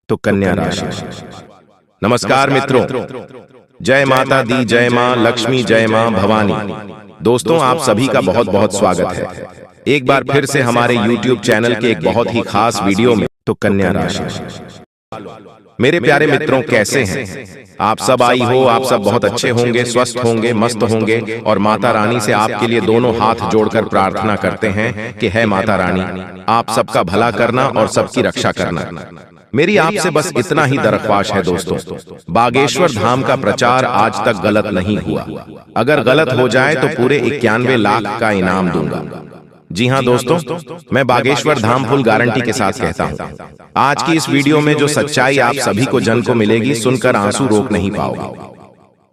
तो कन्या राशि। नमस्कार मित्रों, जय माता दी, जय मां लक्ष्मी, जय मां भवानी। दोस्तों, आप सभी का बहुत बहुत स्वागत है एक बार फिर से हमारे YouTube चैनल के एक बहुत ही खास वीडियो में। तो कन्या राशि। मेरे प्यारे मित्रों, कैसे हैं आप सब? आई हो आप सब बहुत अच्छे होंगे, स्वस्थ होंगे, मस्त होंगे। और माता रानी से आपके लिए दोनों हाथ जोड़कर प्रार्थना करते हैं कि है माता रानी, आप सबका भला करना और सबकी रक्षा करना। मेरी आपसे बस इतना ही दरख्वास्त है दोस्तों, बागेश्वर धाम का प्रचार आज तक गलत नहीं हुआ। अगर गलत हो जाए तो पूरे 91 लाख का इनाम दूंगा। जी हाँ दोस्तों, मैं बागेश्वर धाम फुल गारंटी के साथ कहता हूँ। आज की इस वीडियो में जो सच्चाई आप सभी को जन को मिलेगी, सुनकर आंसू रोक नहीं पाओगे।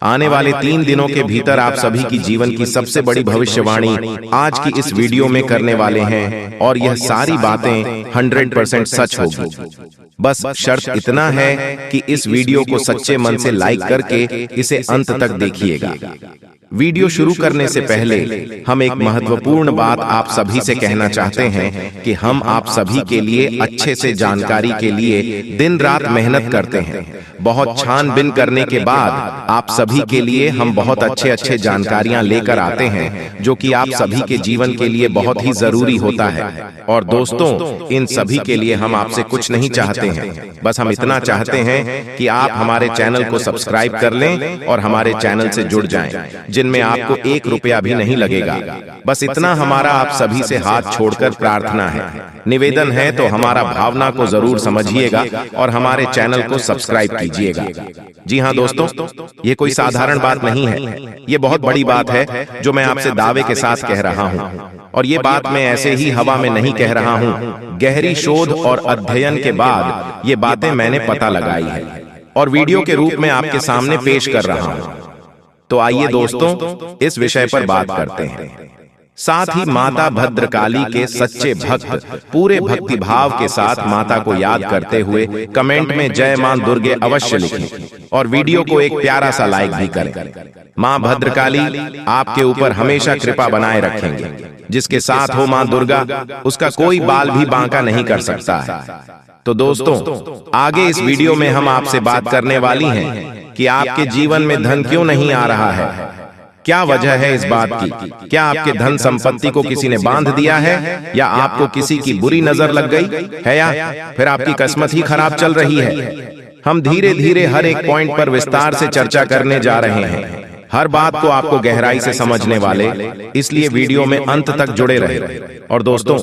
आने वाले 3 दिनों के भीतर आप सभी की जीवन की सबसे बड़ी भविष्यवाणी आज की इस वीडियो में करने वाले हैं, और यह सारी बातें 100% सच होगी। बस शर्त इतना है कि इस वीडियो को सच्चे मन से लाइक करके इसे अंत तक देखिएगा। वीडियो शुरू करने से पहले हम एक महत्वपूर्ण बात आप सभी से कहना चाहते हैं कि हम आप सभी के लिए अच्छे से जानकारी के लिए दिन रात मेहनत करते हैं। बहुत छानबीन करने के बाद आप सभी के लिए हम बहुत अच्छे जानकारियां लेकर आते हैं, जो कि आप सभी के जीवन के लिए बहुत ही जरूरी होता है। और दोस्तों, इन सभी के लिए हम आपसे कुछ नहीं चाहते हैं, बस हम इतना चाहते हैं कि आप हमारे चैनल को सब्सक्राइब कर लें और हमारे चैनल से जुड़ जाएं, जिनमें आपको 1 रुपया भी नहीं लगेगा। बस इतना हमारा आप सभी से हाथ छोड़कर प्रार्थना है, निवेदन है। तो हमारा भावना को जरूर समझिएगा और हमारे चैनल को सब्सक्राइब कीजिएगा। जी हाँ दोस्तों, ये कोई साधारण बात नहीं है, ये बहुत बड़ी बात है जो मैं आपसे दावे के साथ कह रहा हूँ। और ये बात मैं ऐसे ही हवा में नहीं कह रहा हूँ, गहरी शोध और अध्ययन के बाद ये बातें मैंने पता लगाई है और वीडियो के रूप में आपके सामने पेश कर रहा हूँ। तो आइए दोस्तों, इस विषय पर बात करते हैं। साथ ही माता भद्रकाली के सच्चे भक्त पूरे भक्ति भाव के साथ माता को याद करते हुए कमेंट में जय मां दुर्गे अवश्य लिखें और वीडियो को एक प्यारा सा लाइक भी करें। मां भद्रकाली आपके ऊपर हमेशा कृपा बनाए रखेंगे। जिसके साथ हो मां दुर्गा, उसका कोई बाल भी बांका नहीं कर सकता है। तो दोस्तों, आगे इस वीडियो में हम आपसे बात करने वाली हैं कि आपके जीवन में धन क्यों नहीं आ रहा है। क्या वजह है इस बात की? क्या आपके धन संपत्ति को किसी ने बांध दिया है, या आपको किसी की बुरी नजर लग गई है, या फिर आपकी किस्मत ही खराब चल रही है? हम धीरे धीरे हर एक पॉइंट पर विस्तार से चर्चा करने जा रहे हैं, हर बात को आपको गहराई से समझने वाले, इसलिए वीडियो में अंत तक जुड़े रहे। और दोस्तों,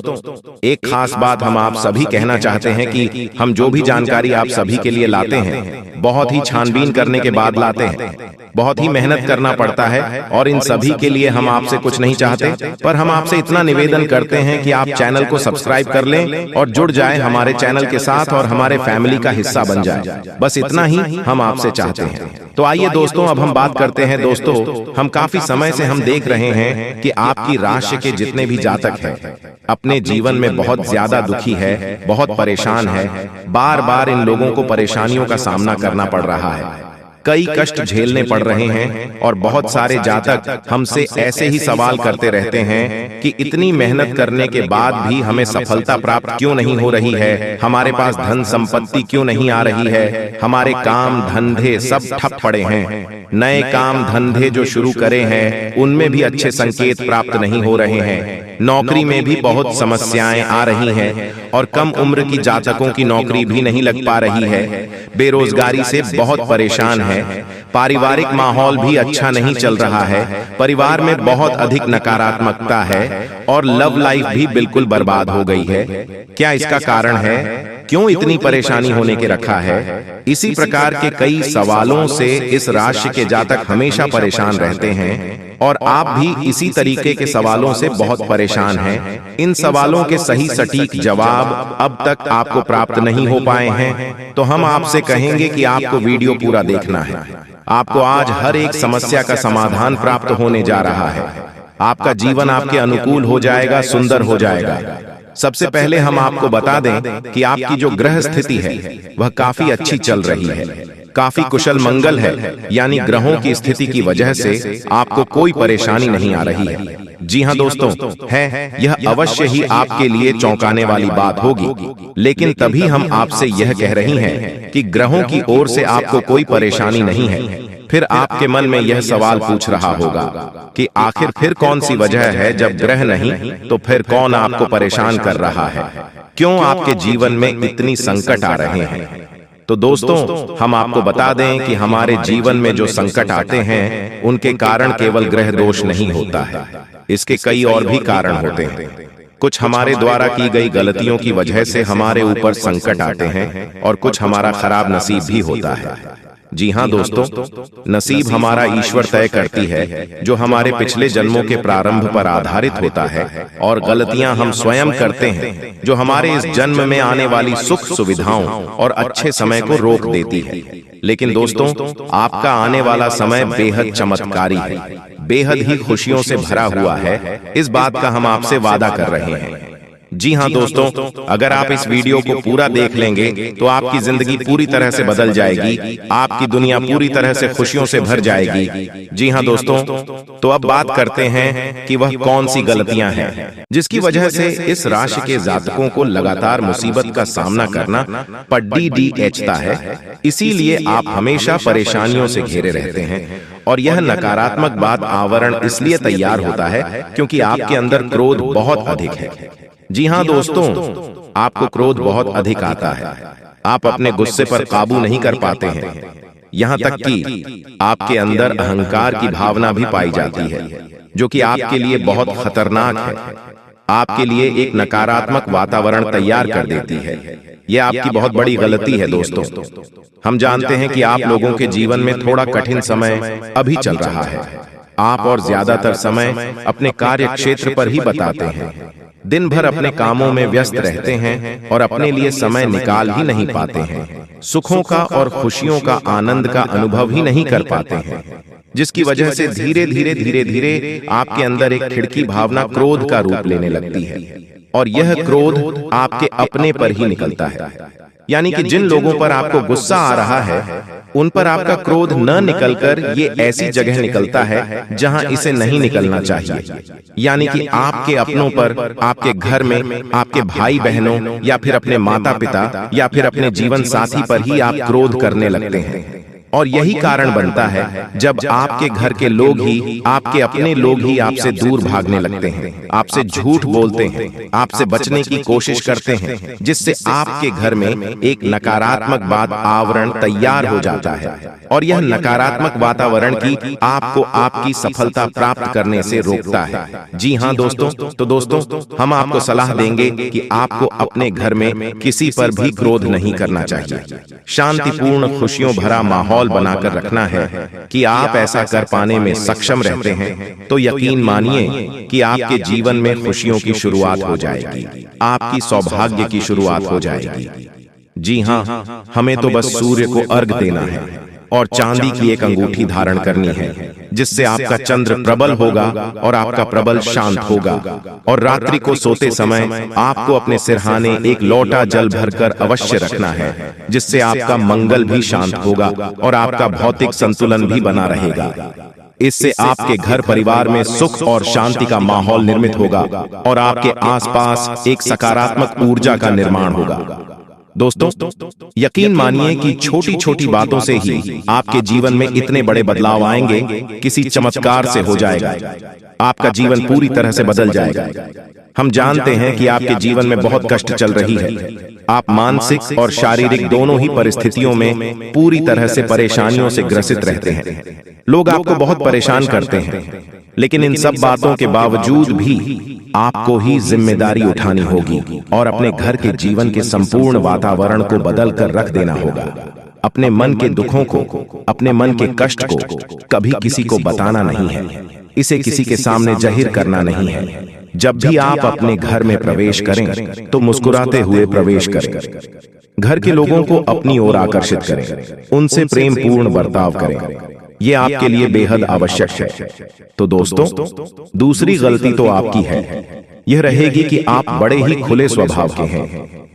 एक खास बात हम आप सभी कहना चाहते हैं कि हम जो भी जानकारी आप सभी के लिए लाते हैं, बहुत ही छानबीन करने के बाद लाते हैं, बहुत ही मेहनत करना पड़ता है। और इन सभी के लिए हम आपसे कुछ नहीं चाहते, पर हम आपसे इतना निवेदन करते हैं कि आप चैनल को सब्सक्राइब कर लें और जुड़ जाएं हमारे चैनल के साथ और हमारे फैमिली का हिस्सा बन जाए। बस इतना ही हम आपसे चाहते हैं। तो आइए दोस्तों, अब हम बात करते हैं। दोस्तों, हम काफी समय से हम देख रहे हैं कि आपकी राशि के जितने भी जातक हैं, अपने जीवन में बहुत ज्यादा दुखी है, बहुत परेशान है। बार बार इन लोगों को परेशानियों का सामना करना पड़ रहा है, कई कष्ट झेलने पड़ रहे हैं। और बहुत सारे जातक हमसे ऐसे ही सवाल करते रहते हैं कि इतनी मेहनत करने के बाद भी हमें सफलता प्राप्त क्यों नहीं हो रही है, हमारे पास धन संपत्ति क्यों नहीं आ रही है, हमारे काम धंधे सब ठप पड़े हैं, नए काम धंधे जो शुरू करे हैं उनमें भी अच्छे संकेत प्राप्त नहीं हो रहे हैं, नौकरी में भी बहुत समस्याएं आ रही हैं, और कम उम्र की जातकों की नौकरी भी नहीं लग पा रही है, बेरोजगारी से बहुत परेशान है, पारिवारिक माहौल भी अच्छा नहीं चल रहा है, परिवार में बहुत अधिक नकारात्मकता है, और लव लाइफ भी बिल्कुल बर्बाद हो गई है। क्या इसका कारण है? क्यों इतनी परेशानी होने के रखा है? इसी प्रकार के कई सवालों से इस राशि के जातक हमेशा परेशान रहते हैं, और आप भी इसी तरीके के सवालों से बहुत परेशान हैं। इन सवालों के सही सटीक जवाब अब तक आपको प्राप्त नहीं हो पाए हैं, तो हम आपसे कहेंगे कि आपको वीडियो पूरा देखना है। आपको आज हर एक समस्या का समाधान प्राप्त होने जा रहा है। आपका जीवन आपके अनुकूल हो जाएगा, सुंदर हो जाएगा। सबसे पहले हम आपको बता दें कि आपकी जो ग्रह स्थिति है वह काफी अच्छी चल रही है, काफी कुशल मंगल है, यानी ग्रहों की स्थिति की वजह से आपको कोई परेशानी नहीं आ रही है। जी हाँ दोस्तों, है यह अवश्य ही आपके लिए चौंकाने वाली बात होगी, लेकिन तभी हम आपसे यह कह रही हैं कि ग्रहों की ओर से आपको कोई परेशानी नहीं है। फिर आपके मन में यह सवाल पूछ रहा होगा कि आखिर फिर कौन सी वजह है, जब ग्रह नहीं तो फिर कौन आपको परेशान कर रहा है, क्यों आपके जीवन में इतनी संकट आ रहे हैं। तो दोस्तों, हम आपको बता दें कि हमारे जीवन में जो संकट आते हैं उनके कारण केवल ग्रह दोष नहीं होता है, इसके कई और भी कारण होते हैं। कुछ हमारे द्वारा की गई गलतियों की वजह से हमारे ऊपर संकट आते हैं और कुछ हमारा खराब नसीब भी होता है। जी हाँ दोस्तों, नसीब हमारा ईश्वर तय करती है, जो हमारे पिछले जन्मों के प्रारंभ पर आधारित होता है, और गलतियां हम स्वयं करते हैं जो हमारे इस जन्म में आने वाली सुख सुविधाओं और अच्छे समय को रोक देती है। लेकिन दोस्तों, आपका आने वाला समय बेहद चमत्कारी है, बेहद ही खुशियों से भरा हुआ है, इस बात का हम आपसे वादा कर रहे हैं। जी हाँ दोस्तों, अगर आप इस वीडियो को पूरा देख लेंगे तो आपकी जिंदगी पूरी तरह से बदल जाएगी, आपकी दुनिया पूरी तरह से खुशियों से भर जाएगी। जी हाँ दोस्तों, तो अब बात करते हैं कि वह कौन सी गलतियां हैं जिसकी वजह से इस राशि के जातकों को लगातार मुसीबत का सामना करना पड़ता है। इसीलिए आप हमेशा परेशानियों से घिरे रहते हैं, और यह नकारात्मक बात आवरण इसलिए तैयार होता है क्योंकि आपके अंदर क्रोध बहुत अधिक है। जी हाँ दोस्तों, आपको क्रोध बहुत अधिक आता है, आप अपने गुस्से पर काबू नहीं कर पाते हैं, यहाँ तक कि आपके अंदर अहंकार की भावना भी पाई जाती है, जो कि आपके लिए बहुत खतरनाक है, आपके लिए एक नकारात्मक वातावरण तैयार कर देती है। यह आपकी बहुत बड़ी गलती है दोस्तों। हम जानते हैं कि आप लोगों के जीवन में थोड़ा कठिन समय अभी चल रहा है, आप और ज्यादातर समय अपने कार्य क्षेत्र पर ही बताते हैं, दिन भर अपने कामों में व्यस्त रहते हैं और अपने लिए समय निकाल ही नहीं पाते हैं, सुखों का और खुशियों का आनंद का अनुभव ही नहीं कर पाते हैं, जिसकी वजह से धीरे धीरे आपके अंदर एक खिड़की भावना क्रोध का रूप लेने लगती है, और यह क्रोध आपके अपने पर ही निकलता है। यानी कि जिन लोगों पर आपको गुस्सा आ रहा है, उन पर आपका क्रोध न निकलकर ये ऐसी जगह निकलता है जहां इसे नहीं निकलना चाहिए। यानी कि आपके अपनों पर, आपके घर में, आपके भाई बहनों या फिर अपने माता पिता या फिर अपने जीवन साथी पर ही आप क्रोध करने लगते हैं। और यही कारण बनता है जब आपके घर के लोग ही, आपके अपने लोग ही आपसे दूर भागने लगते हैं, आपसे झूठ बोलते हैं, आपसे बचने की कोशिश करते हैं, जिससे आपके घर में एक नकारात्मक बात आवरण तैयार हो जाता है, और यह नकारात्मक वातावरण की आपको आपकी सफलता प्राप्त करने से रोकता है। जी हाँ दोस्तों, तो दोस्तों, हम आपको सलाह देंगे कि आपको अपने घर में किसी पर भी क्रोध नहीं करना चाहिए, शांतिपूर्ण खुशियों भरा माहौल बनाकर रखना है कि आप ऐसा कर पाने में सक्षम रहते हैं, तो यकीन मानिए कि आपके जीवन में खुशियों की शुरुआत हो जाएगी, आपकी सौभाग्य की शुरुआत हो जाएगी। जी हाँ, हमें तो बस सूर्य को अर्घ देना है और चांदी की एक अंगूठी धारण करनी है, जिससे आपका चंद्र प्रबल होगा और आपका प्रबल शांत होगा, और रात्रि को सोते समय आपको अपने सिरहाने एक लोटा जल भरकर अवश्य रखना है, जिससे आपका मंगल भी शांत होगा और आपका भौतिक संतुलन भी बना रहेगा। इससे आपके घर परिवार में सुख और शांति का माहौल निर्मित होगा और आपके आसपास एक सकारात्मक ऊर्जा का निर्माण होगा। दोस्तों, यकीन मानिए कि छोटी छोटी बातों से ही आपके जीवन में इतने बड़े बदलाव आएंगे, किसी चमत्कार से हो जाएगा, आपका जीवन पूरी तरह से बदल जाएगा। हम जानते हैं कि आपके जीवन में बहुत कष्ट चल रही है, आप मानसिक और शारीरिक दोनों ही परिस्थितियों में पूरी तरह से परेशानियों से ग्रसित रहते हैं, लोग आपको बहुत परेशान करते हैं, लेकिन इन सब बातों के बावजूद भी आपको ही जिम्मेदारी उठानी होगी और अपने घर के जीवन के संपूर्ण वातावरण को बदल कर रख देना होगा। अपने मन के दुखों को, अपने मन के कष्ट को कभी किसी को बताना नहीं है, इसे किसी के सामने जाहिर करना नहीं है। जब भी आप अपने घर में प्रवेश करें तो मुस्कुराते हुए प्रवेश करें, घर के लोगों को अपनी ओर आकर्षित करें, उनसे प्रेम पूर्ण बर्ताव करें, ये आपके लिए बेहद आवश्यक है। तो दोस्तों, दूसरी गलती तो आपकी है, यह रहेगी कि आप बड़े ही खुले स्वभाव के हैं।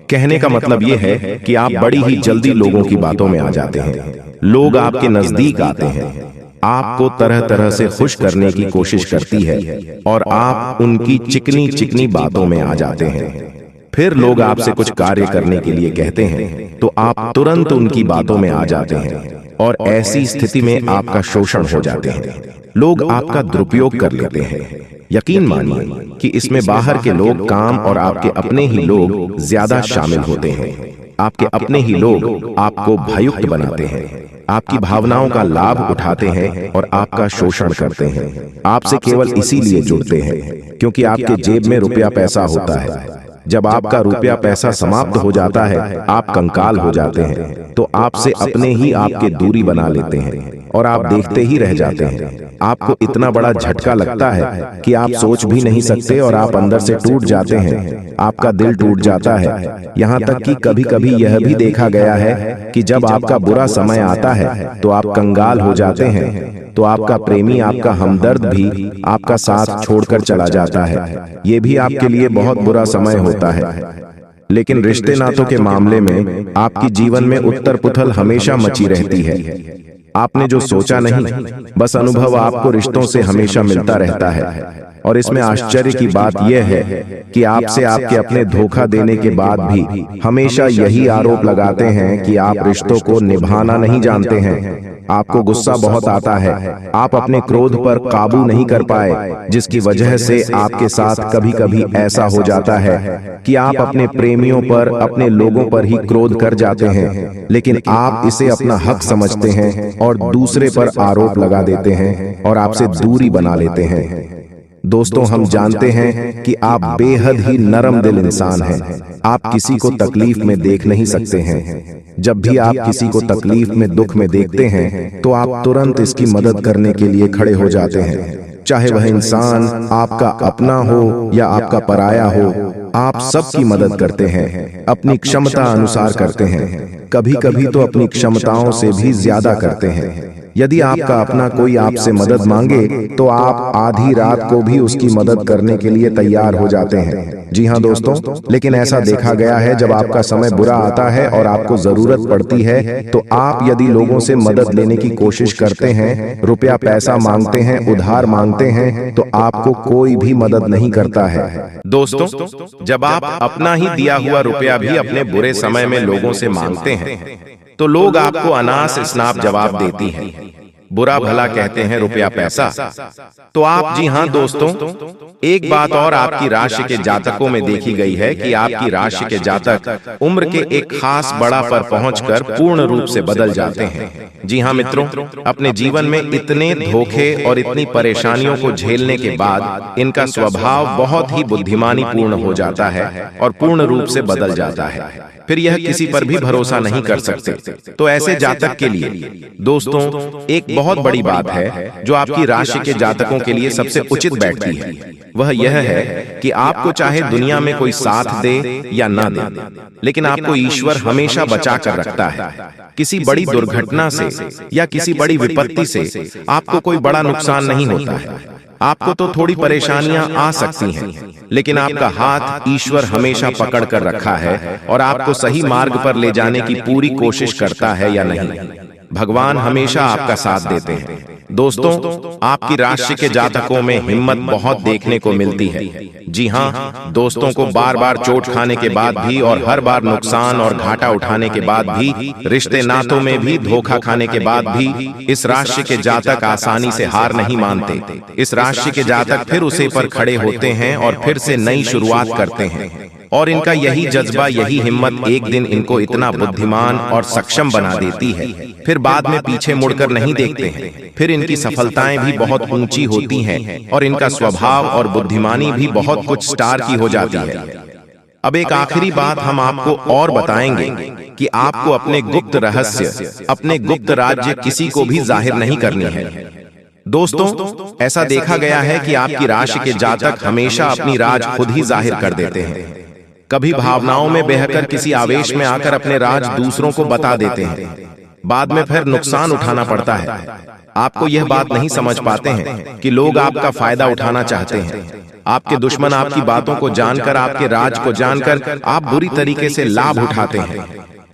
कहने का मतलब यह है कि आप बड़ी ही जल्दी लोगों की बातों में आ जाते हैं, लोग आपके नजदीक आते हैं, आपको तरह तरह से खुश करने की कोशिश करती है और आप उनकी चिकनी चिकनी बातों में आ जाते हैं। फिर लोग आपसे कुछ कार्य करने के लिए कहते हैं तो आप तुरंत उनकी बातों में आ जाते हैं और ऐसी स्थिति में आपका शोषण हो जाते हैं। लोग आपका दुरुपयोग कर लेते हैं। यकीन मानिए कि इसमें बाहर के लोग काम और आपके अपने ही लोग ज्यादा शामिल होते हैं। आपके अपने ही लोग आपको भययुक्त बनाते हैं, आपकी भावनाओं का लाभ उठाते हैं और आपका शोषण करते हैं। आपसे केवल इसीलिए जुड़ते हैं क्योंकि आपके जेब में रुपया पैसा होता है। जब आपका रुपया पैसा समाप्त हो जाता है, आप कंकाल हो जाते हैं, तो आपसे अपने ही आपके दूरी बना लेते हैं और आप देखते ही रह जाते हैं। आपको इतना बड़ा झटका लगता है कि आप सोच भी नहीं सकते और आप अंदर से टूट जाते हैं। आपका दिल टूट जाता है। यहाँ तक कि कभी कभी यह भी देखा गया है कि जब आपका बुरा समय आता है तो आप कंगाल हो जाते हैं, तो आपका प्रेमी, आपका हमदर्द भी आपका साथ छोड़कर चला जाता है। ये भी आपके लिए बहुत बुरा समय होता है। लेकिन रिश्ते नातों के मामले में आपकी जीवन में उथल पुथल हमेशा मची रहती है। आपने जो सोचा नहीं, बस अनुभव आपको रिश्तों से हमेशा मिलता रहता है। और इसमें आश्चर्य की बात यह है कि आपसे आपके अपने धोखा देने के बाद भी हमेशा यही आरोप लगाते हैं कि आप रिश्तों को निभाना नहीं जानते हैं। आपको गुस्सा बहुत आता है, आप अपने क्रोध पर काबू नहीं कर पाए, जिसकी वजह से आपके साथ कभी कभी ऐसा हो जाता है कि आप अपने प्रेमियों पर, अपने लोगों पर ही क्रोध कर जाते हैं, लेकिन आप इसे अपना हक समझते हैं और दूसरे पर आरोप लगा देते हैं और आपसे दूरी बना लेते हैं। दोस्तों, हम जानते हैं कि आप बेहद ही नरम दिल इंसान हैं। आप किसी को तकलीफ में देख नहीं सकते हैं। जब भी आप किसी को तकलीफ में, दुख में देखते हैं तो आप तुरंत इसकी मदद करने के लिए खड़े हो जाते हैं। चाहे वह इंसान आपका अपना हो या आपका पराया हो, आप सबकी मदद करते हैं, अपनी क्षमता अनुसार करते हैं, कभी कभी तो अपनी क्षमताओं से भी ज्यादा करते हैं। यदि आपका अपना कोई आपसे मदद मांगे तो आप आधी रात को भी उसकी मदद करने के लिए तैयार हो जाते हैं। जी हाँ दोस्तों, लेकिन ऐसा देखा गया है जब आपका समय बुरा आता है और आपको जरूरत पड़ती है तो आप यदि लोगों से मदद लेने की कोशिश करते हैं, रुपया पैसा मांगते हैं, उधार मांगते हैं, तो आपको कोई भी मदद नहीं करता है। दोस्तों, जब आप अपना ही दिया हुआ रुपया भी अपने बुरे समय में लोगों से मांगते हैं तो लोग आपको अनास स्नाप जवाब देती हैं, बुरा भला कहते हैं रुपया पैसा। तो आप, जी हाँ दोस्तों, एक बात और आपकी राशि के जातकों में देखी गई है कि आपकी राशि के जातक उम्र के एक खास बड़ा पर पहुंचकर पूर्ण रूप से बदल जाते हैं। जी हाँ मित्रों, अपने जीवन में इतने धोखे और इतनी परेशानियों को झेलने के बाद इनका स्वभाव बहुत ही बुद्धिमानी पूर्ण हो जाता है और पूर्ण रूप से बदल जाता है। फिर यह किसी पर भी भरोसा नहीं कर सकते। तो ऐसे जातक के लिए दोस्तों एक बहुत बड़ी बात है जो आपकी राशि के जातकों के लिए सबसे उचित बैठती है। वह यह है कि आपको चाहे दुनिया में कोई साथ दे या ना दे, लेकिन आपको ईश्वर हमेशा बचा कर रखता है। किसी बड़ी दुर्घटना से या किसी बड़ी विपत्ति से आपको कोई बड़ा नुकसान नहीं होता है। आपको तो थोड़ी परेशानियां आ सकती हैं, लेकिन आपका हाथ ईश्वर हमेशा पकड़ कर रखा है और आपको सही मार्ग पर ले जाने की पूरी कोशिश करता है या नहीं। भगवान हमेशा आपका साथ देते हैं। दोस्तों, आपकी राशि के जातकों में हिम्मत बहुत देखने को मिलती है। जी हाँ दोस्तों, को बार बार चोट खाने के बाद भी और हर बार नुकसान और घाटा उठाने के बाद भी, रिश्ते नातों में भी धोखा खाने के बाद भी इस राशि के जातक आसानी से हार नहीं मानते। इस राशि के जातक फिर उसे पर खड़े होते हैं और फिर से नई शुरुआत करते हैं। और इनका यही जज्बा, यही हिम्मत एक दिन इनको इतना बुद्धिमान और सक्षम बना देती है, फिर बाद में पीछे मुड़कर नहीं देखते हैं। फिर इनकी सफलताएं भी बहुत ऊंची होती हैं और इनका स्वभाव और बुद्धिमानी भी बहुत कुछ स्टार की हो जाती है। अब एक आखिरी बात हम आपको और बताएंगे कि आपको अपने गुप्त रहस्य, अपने गुप्त राज्य किसी को भी जाहिर नहीं करनी है। दोस्तों, ऐसा देखा गया है कि आपकी राशि के जातक हमेशा अपनी राज खुद ही जाहिर कर देते हैं। कभी भावनाओं में बहकर किसी आवेश में आकर अपने राज दूसरों को बता देते हैं, बाद में फिर नुकसान उठाना पड़ता है। आपको यह बात नहीं समझ पाते हैं कि लोग आपका फायदा उठाना चाहते हैं। आपके दुश्मन आपकी बातों को जानकर, आपके राज को जानकर आप बुरी तरीके से लाभ उठाते हैं,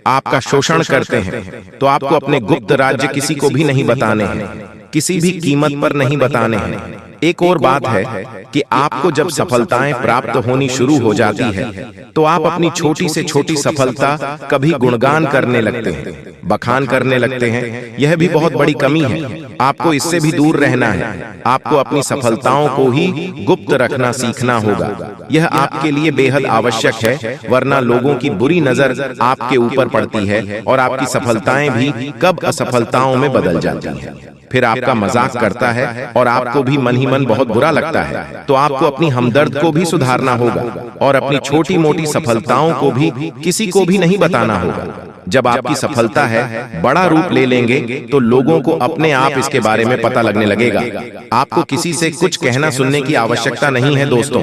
आपका शोषण करते हैं। तो आपको अपने गुप्त राज्य किसी को भी नहीं बताने हैं। किसी भी कीमत पर नहीं बताने हैं। एक और बात है कि आपको जब सफलताएं प्राप्त होनी शुरू हो जाती है तो आप अपनी छोटी से छोटी सफलता कभी गुणगान करने लगते हैं, बखान करने लगते हैं। यह भी बहुत बड़ी कमी है। आपको इससे भी दूर रहना है। आपको अपनी सफलताओं को ही गुप्त रखना सीखना होगा। यह आपके लिए बेहद आवश्यक है, वरना लोगों की बुरी नजर आपके ऊपर पड़ती है और आपकी सफलताएं भी कब असफलताओं में बदल जाती हैं। फिर आपका मजाक करता है और आपको भी मन ही मन बहुत बुरा लगता है। तो आपको अपनी हमदर्द को भी सुधारना होगा और अपनी छोटी मोटी सफलताओं को भी किसी को भी नहीं बताना होगा। जब आपकी सफलता है बड़ा रूप ले लेंगे तो लोगों को अपने आप इसके बारे में पता लगने लगेगा। आपको किसी से कुछ कहना सुनने की आवश्यकता नहीं है दोस्तों।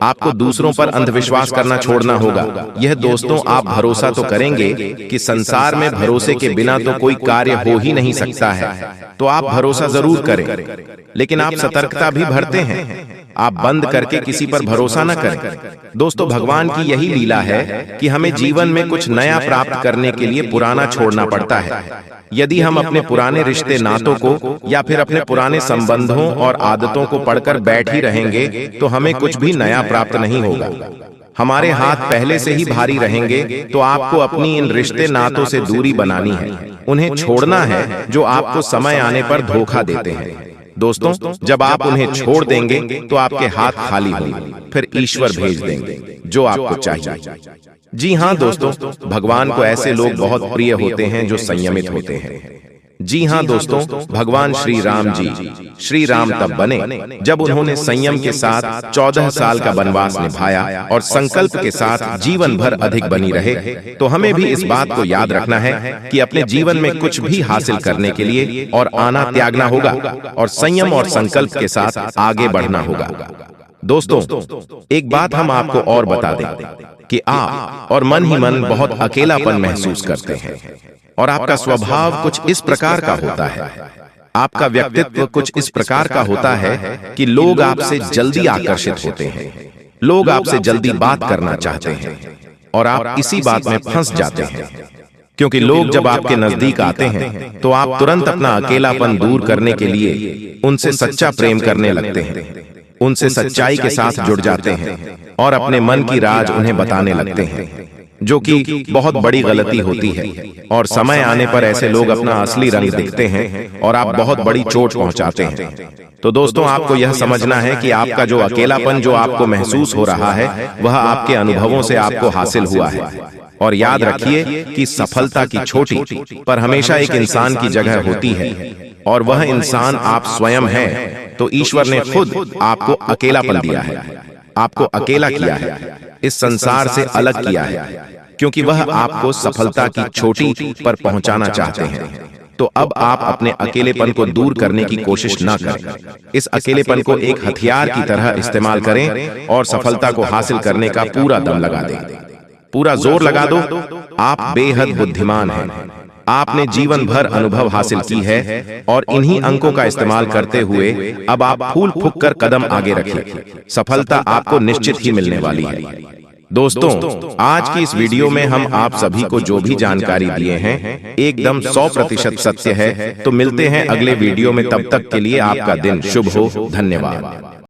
आपको दूसरों पर अंधविश्वास करना छोड़ना होगा। यह दोस्तों, आप भरोसा तो करेंगे कि संसार में भरोसे के बिना तो कोई कार्य हो ही नहीं सकता है, तो आप भरोसा जरूर करें, लेकिन आप सतर्कता भी बरतें हैं। आप बंद करके किसी पर भरोसा न करें। दोस्तों, भगवान की यही लीला है कि हमें जीवन में कुछ नया प्राप्त करने के लिए पुराना छोड़ना पड़ता है। यदि हम अपने पुराने रिश्ते नातों को या फिर अपने पुराने संबंधों और आदतों को पढ़कर बैठ ही रहेंगे तो हमें कुछ भी नया प्राप्त नहीं होगा। हमारे हाथ पहले से ही भारी रहेंगे। तो आपको अपनी इन रिश्ते नातों से दूरी बनानी है, उन्हें छोड़ना है जो आपको समय आने पर धोखा देते हैं। दोस्तों, जब आप उन्हें छोड़ देंगे तो आपके हाथ खाली होंगे, फिर ईश्वर भेज देंगे जो आपको चाहिए। जी हाँ दोस्तों, भगवान को ऐसे लोग बहुत प्रिय होते हैं जो संयमित होते हैं। जी हाँ दोस्तों, भगवान श्री राम जी, श्री राम तब बने जब उन्होंने संयम के साथ 14 साल का वनवास निभाया और संकल्प के साथ जीवन भर अधिक बनी रहे। तो हमें भी इस बात को याद रखना है कि अपने जीवन में कुछ भी हासिल करने के लिए और आना त्यागना होगा और संयम और संकल्प के साथ आगे बढ़ना होगा। दोस्तों, एक बात हम आपको और बता दें कि आप और मन ही मन बहुत अकेलापन महसूस करते हैं और आपका स्वभाव कुछ इस प्रकार का होता है, आपका व्यक्तित्व कुछ इस प्रकार का होता है कि लोग आपसे जल्दी आकर्षित होते हैं, लोग आपसे जल्दी बात करना चाहते हैं और आप इसी बात में फंस जाते हैं। क्योंकि लोग जब आपके नजदीक आते हैं तो आप तुरंत अपना अकेलापन दूर करने के लिए उनसे सच्चा प्रेम करने लगते हैं, उनसे सच्चाई के साथ जुड़ जाते हैं और अपने मन की राज उन्हें बताने लगते हैं, जो कि बहुत बड़ी गलती होती है। और समय आने पर ऐसे लोग अपना असली रंग दिखते हैं और आप बहुत बड़ी चोट पहुंचाते हैं। तो दोस्तों, आपको यह समझना है कि आपका जो अकेलापन जो आपको महसूस हो रहा है वह आपके अनुभवों से आपको हासिल हुआ है। और याद रखिए कि सफलता की छोटी पर हमेशा एक इंसान की जगह होती है और वह इंसान आप स्वयं हैं। तो ईश्वर ने खुद आपको अकेलापन दिया है, आपको अकेला किया है, इस संसार से अलग किया है, क्योंकि वह आपको सफलता की छोटी पर पहुंचाना चाहते हैं। तो अब आप अपने अकेलेपन को दूर करने की कोशिश न करें। इस अकेलेपन को एक हथियार की तरह इस्तेमाल करें और सफलता को हासिल करने का पूरा दम लगा दें, पूरा जोर लगा दो। आप बेहद बुद्धिमान हैं, आपने जीवन भर अनुभव हासिल की है और इन्हीं अंकों का इस्तेमाल करते हुए अब आप फूल फूंक कर कदम आगे रखें। सफलता आपको निश्चित ही मिलने वाली है। दोस्तों, आज की इस वीडियो में हम आप सभी को जो भी जानकारी दिए हैं एकदम 100% सत्य है। तो मिलते हैं अगले वीडियो में, तब तक के लिए आपका दिन शुभ हो। धन्यवाद।